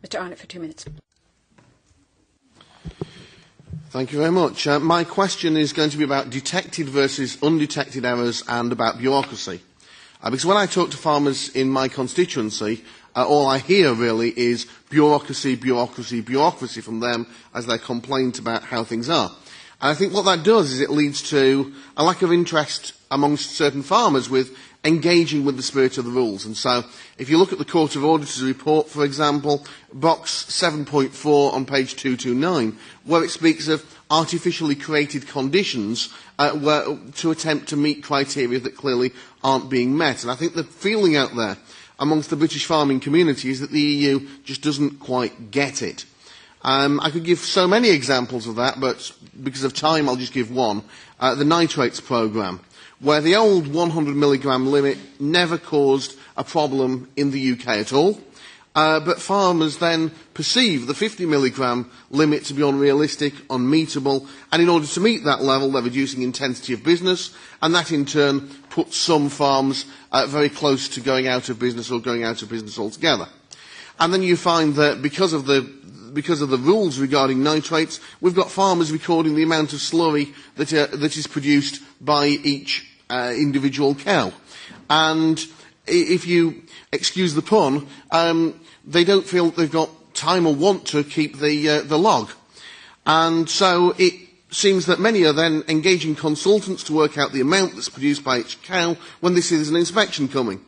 Mr Arnott for 2 minutes. Thank you very much. My question is going to be about detected versus undetected errors and about bureaucracy. Because when I talk to farmers in my constituency, all I hear really is bureaucracy, bureaucracy, bureaucracy from them as they complaint about how things are. And I think what that does is it leads to a lack of interest amongst certain farmers with engaging with the spirit of the rules. And so if you look at the Court of Auditors report, for example, box 7.4 on page 229, where it speaks of artificially created conditions to attempt to meet criteria that clearly aren't being met. And I think the feeling out there amongst the British farming community is that the EU just doesn't quite get it. I could give so many examples of that, but because of time I'll just give one. The nitrates programme, where the old 100 milligram limit never caused a problem in the UK at all. But farmers then perceive the 50 milligram limit to be unrealistic, unmeetable, and in order to meet that level, they're reducing intensity of business, and that in turn puts some farms very close to going out of business or going out of business altogether. And then you find that because of the rules regarding nitrates, we've got farmers recording the amount of slurry that is produced by each individual cow. And if you excuse the pun, they don't feel they've got time or want to keep the log. And so it seems that many are then engaging consultants to work out the amount that's produced by each cow when they see there's an inspection coming.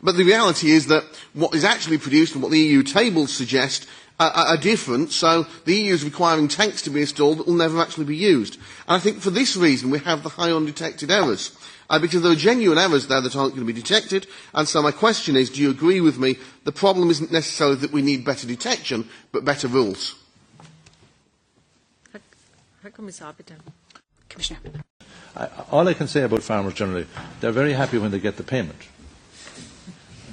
But the reality is that what is actually produced and what the EU tables suggest are different, so the EU is requiring tanks to be installed that will never actually be used. And I think for this reason we have the high undetected errors, because there are genuine errors there that aren't going to be detected. And so my question is, do you agree with me, the problem isn't necessarily that we need better detection, but better rules? Herr Kommissar, bitte. Commissioner. All I can say about farmers generally, they're very happy when they get the payment.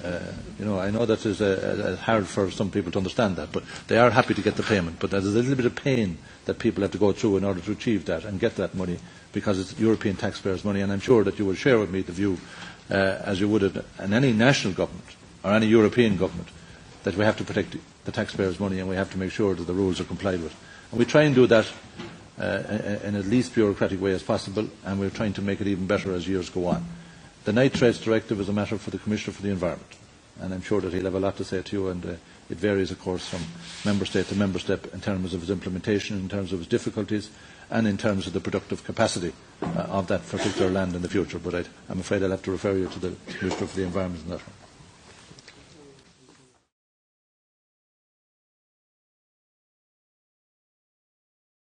I know that is hard for some people to understand that, but they are happy to get the payment. But there's a little bit of pain that people have to go through in order to achieve that and get that money, because it's European taxpayers' money. And I'm sure that you will share with me the view, as you would in any national government or any European government, that we have to protect the taxpayers' money and we have to make sure that the rules are complied with. And we try and do that in as least bureaucratic way as possible, and we're trying to make it even better as years go on. The Nitrates Directive is a matter for the Commissioner for the Environment, and I'm sure that he'll have a lot to say to you, and it varies, of course, from member state to member state in terms of its implementation, in terms of its difficulties, and in terms of the productive capacity of that particular land in the future. But I'm afraid I'll have to refer you to the Commissioner for the Environment on that one.